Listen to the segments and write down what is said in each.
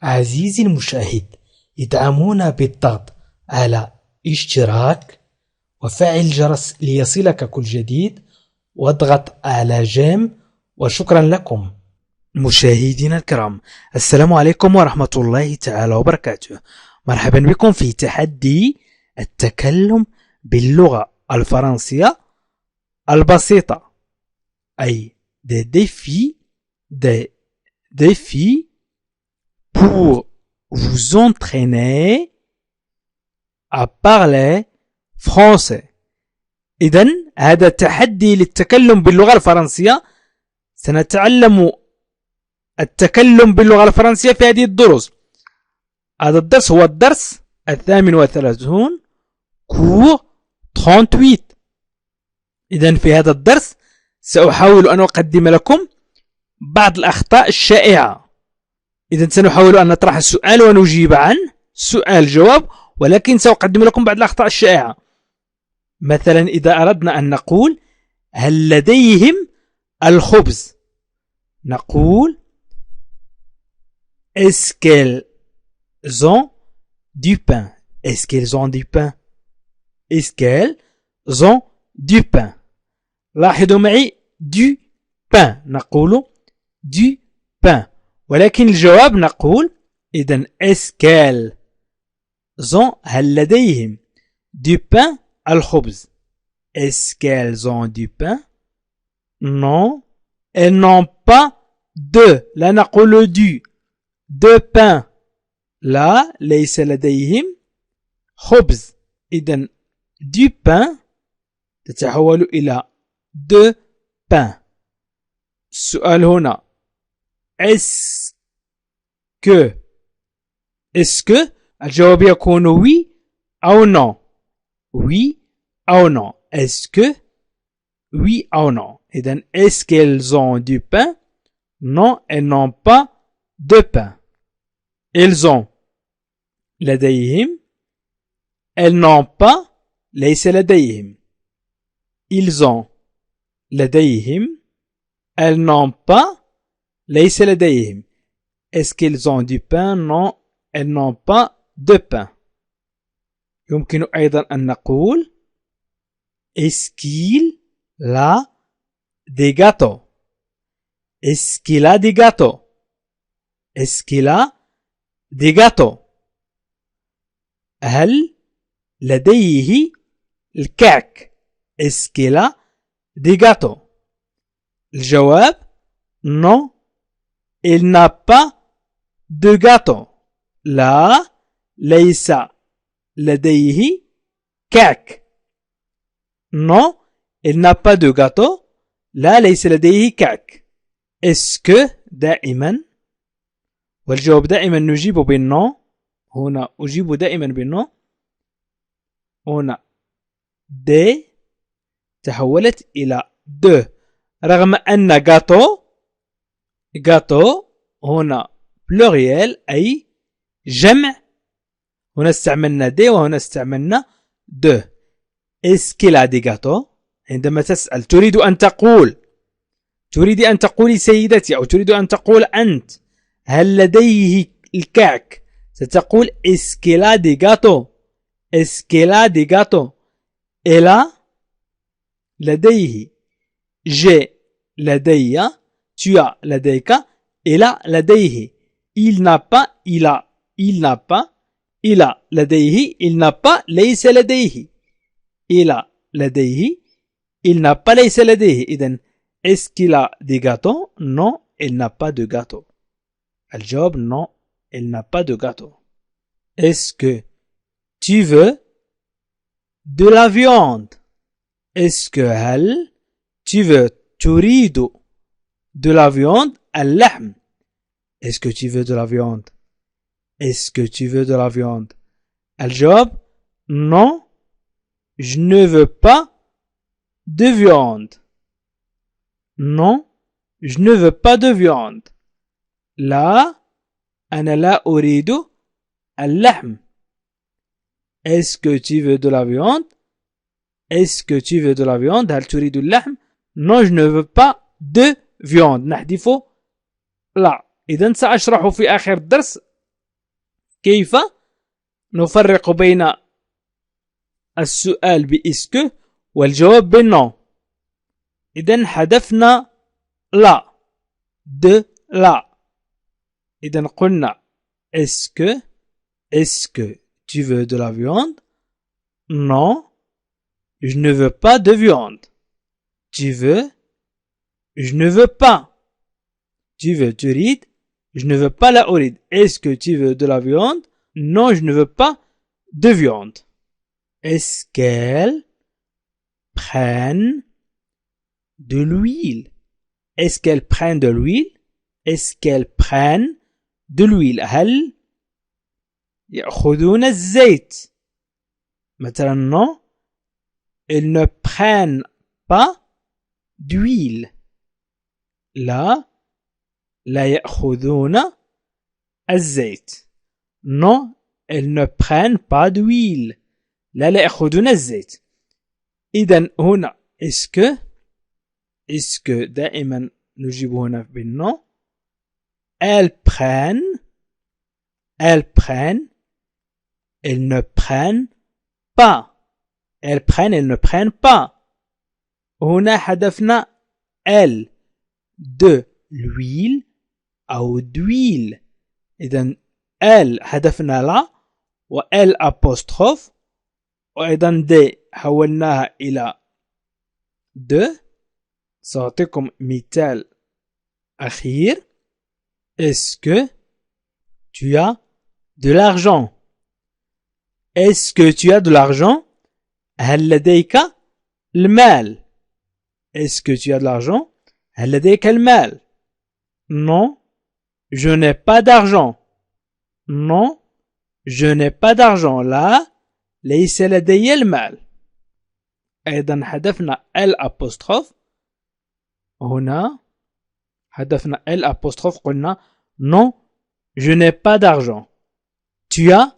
عزيزي المشاهد، ادعمونا بالضغط على اشتراك وفعل الجرس ليصلك كل جديد واضغط على جيم. وشكرا لكم. مشاهدينا الكرام، السلام عليكم ورحمة الله تعالى وبركاته. مرحبا بكم في تحدي التكلم باللغة الفرنسية البسيطة، أي des défis pour vous entraîner à parler français. إذن هذا تحدي للتكلم باللغة الفرنسية. سنتعلم التكلم باللغة الفرنسية في هذه الدروس. هذا الدرس هو الدرس 38 كور 38. إذن في هذا الدرس سأحاول أن أقدم لكم بعض الأخطاء الشائعة. إذن سنحاول أن نطرح السؤال ونجيب عنه سؤال جواب، ولكن سأقدم لكم بعض الأخطاء الشائعة. مثلا إذا أردنا أن نقول هل لديهم الخبز، نقول est-ce qu'ils ont du pain. Est-ce qu'ils ont du pain. Est-ce qu'ils ont du pain. لاحظوا معي du pain، نقول du pain، ولكن الجواب نقول إذن est-ce qu'ils ont، هل لديهم du pain الخبز. Est-ce qu'elles ont du pain. Non, elles n'ont pas de، لا نقول de pain، لا ليس لديهم خبز. إذن du pain تتحول إلى de pain. السؤال هنا est-ce que الجواب يكون oui أو non. oui أو non. est-ce que oui أو non. إذن est-ce qu'elles ont du pain. non, elles n'ont pas de pain. elles ont لديهم. elles n'ont pas ليس لديهم. ils ont لديهم. elles n'ont pas ليس لديهم. est-ce qu'ils ont du pain. non, elles n'ont pas de pain. يمكن أيضا أن نقول est-ce qu'il a des gâteaux. est-ce qu'il a des gâteaux. est-ce qu'il a des gâteaux. هل لديه الكعك. est-ce qu'il a des gâteaux. الجواب non, il n'a pas de gâteau. لا ليس لديه كعك. non, il n'a pas de gâteau. لا ليس لديه كعك. est-ce que دائما، والجواب دائما نجيب بالنو. هنا أجيب دائما بالنو. هنا دي تحولت إلى دو، رغم أن غاتو هنا بلوريال أي جمع. هنا استعملنا دي وهنا استعملنا دو. est-ce qu'il a des gâteaux. عندما تسأل تريد أن تقولي سيدتي، أو تريد أن تقول أنت هل لديه الكعك، ستقول est-ce qu'il a des gâteaux. est-ce qu'il a des gâteaux. إلا لديه. j'ai لدي. tu as لديك. إلا لديه. il n'a pas il a. il n'a pas إلا لديه. il n'a pas ليس لديه. إلا لديه. il n'a pas ليس لديه. إذن est-ce qu'il a des gâteaux. non, il n'a pas de gâteau. الجواب non, il n'a pas de gâteau. est-ce que tu veux de la viande. est-ce que هل tu veux تريد de la viande اللحم. est-ce que tu veux de la viande. est-ce que tu veux de la viande. الجواب non, je ne veux pas de viande. non, je ne veux pas de viande. لا أنا لا أريد اللحم. est-ce que tu veux de la viande. est-ce que tu veux de la viande. هل تريد اللحم. non, je ne veux pas de viande. نحذف لا. إذن سأشرح في آخر الدرس كيف نفرق بين السؤال بإسكو والجواب بالنو؟ إذن حذفنا لا de لا. إذن قلنا est-ce que tu veux de la viande? Non, je ne veux pas de viande. Tu veux? Je ne veux pas. Tu veux تريد? Je ne veux pas la أريد. Est-ce que tu veux de la viande? Non, je ne veux pas de viande. Est-ce qu'elles prennent de l'huile? Est-ce qu'elles prennent de l'huile? Est-ce qu'elles prennent de l'huile? هل يأخذون الزيت؟ مثلا non, ils ne prennent pas d'huile. لا يأخذون الزيت. non, ils ne prennent pas d'huile. لا يأخذون الزيت. إذن هنا est-ce que دائما نجيب هنا بالنو. elles prennent, elles ne prennent pas. elles prennent, elles ne prennent pas. هنا حذفنا elles de l'huile أو d'huile. إذن elles حذفنا لا و elles apostrophe وأيضا دي حولناها إلى de. سأعطيكم مثال أخير. Est-ce que tu as de l'argent? Est-ce que tu as de l'argent? هل لديك المال؟ Est-ce que tu as de l'argent? هل لديك المال؟ Non, je n'ai pas d'argent. Non, je n'ai pas d'argent. لا ليس لدي المال. أيضا حذفنا الأبوستروف. هنا حذفنا الأبوستروف قلنا non, je n'ai pas d'argent. Tu as?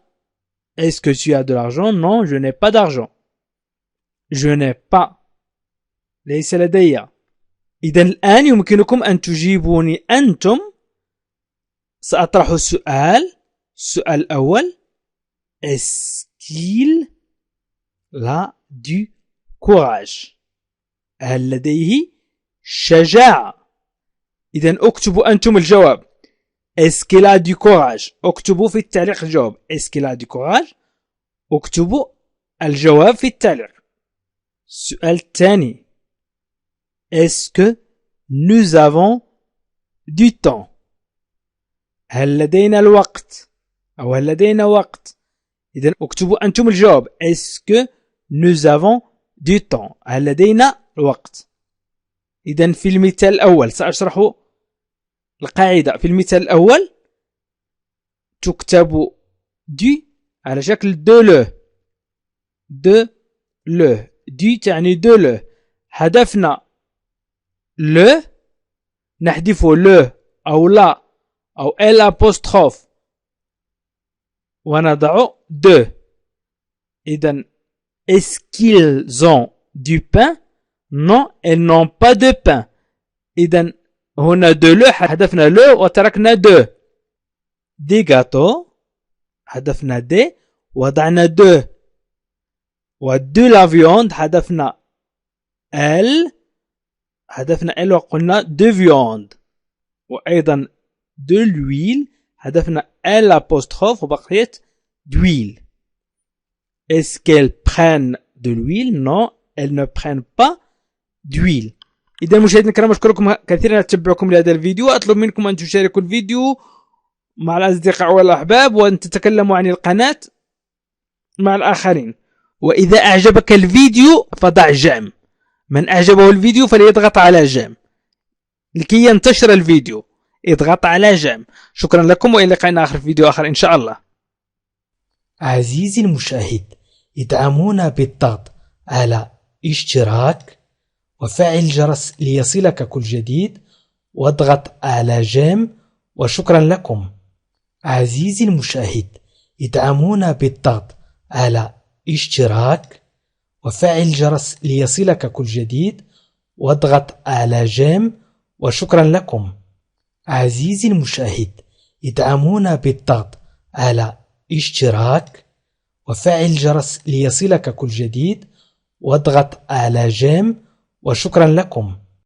Est-ce que tu as de l'argent? Non, je n'ai pas d'argent. Je n'ai pas. ليس لدي. إذا الآن يمكنكم أن تجيبوني أنتم. سأطرح السؤال الأول. Est-ce qu'il a du courage? هل لديه شجاعة؟ إذا اكتبوا أنتم الجواب. Est-ce qu'il a du courage؟ اكتبوا في التعليق الجواب. Est-ce qu'il a du courage؟ اكتبوا الجواب في التعليق. السؤال الثاني. Est-ce que nous avons du temps؟ هل لدينا الوقت؟ أو هل لدينا وقت؟ إذا اكتبوا أنتم الجواب. Est-ce que nous avons du temps؟ هل لدينا الوقت؟ إذا في المثال الأول سأشرح القاعدة. في المثال الأول تكتب دي على شكل دو لو دي تعني دو لو. حذفنا لو نحذف لو أو لا أو ال apostrophe ونضع دو. إذن est-ce qu'ils ont du pain؟ non, elles n'ont pas de pain. إذن هنا دو لو حذفنا لو وتركنا دو. دي gâteaux حذفنا دي وضعنا دو. ودو لا viande حذفنا ال وقلنا دو viande. وأيضا دو l'huile حذفنا ال apostrophe وبقيت d'huile. Est-ce qu'elles prennent de l'huile؟ non, elles ne prennent pas d'huile. إذا مشاهدينا الكرام أشكركم كثيرا على تتبعكم لهذا الفيديو. أطلب منكم أن تشاركوا الفيديو مع الأصدقاء والأحباب وأن تتكلموا عن القناة مع الآخرين. وإذا أعجبك الفيديو فضع جيم. من أعجبه الفيديو فليضغط على جيم لكي ينتشر الفيديو. اضغط على جيم. شكرا لكم وإلى لقاء آخر في فيديو آخر إن شاء الله. عزيزي المشاهد، ادعمونا بالضغط على اشتراك وفعل الجرس ليصلك كل جديد واضغط على جيم. وشكرا لكم. عزيزي المشاهد، ادعمونا بالضغط على اشتراك وفعل الجرس ليصلك كل جديد واضغط على جيم. وشكرا لكم. عزيزي المشاهد، ادعمونا بالضغط على اشتراك وفعل الجرس ليصلك كل جديد، واضغط على جيم، وشكرا لكم.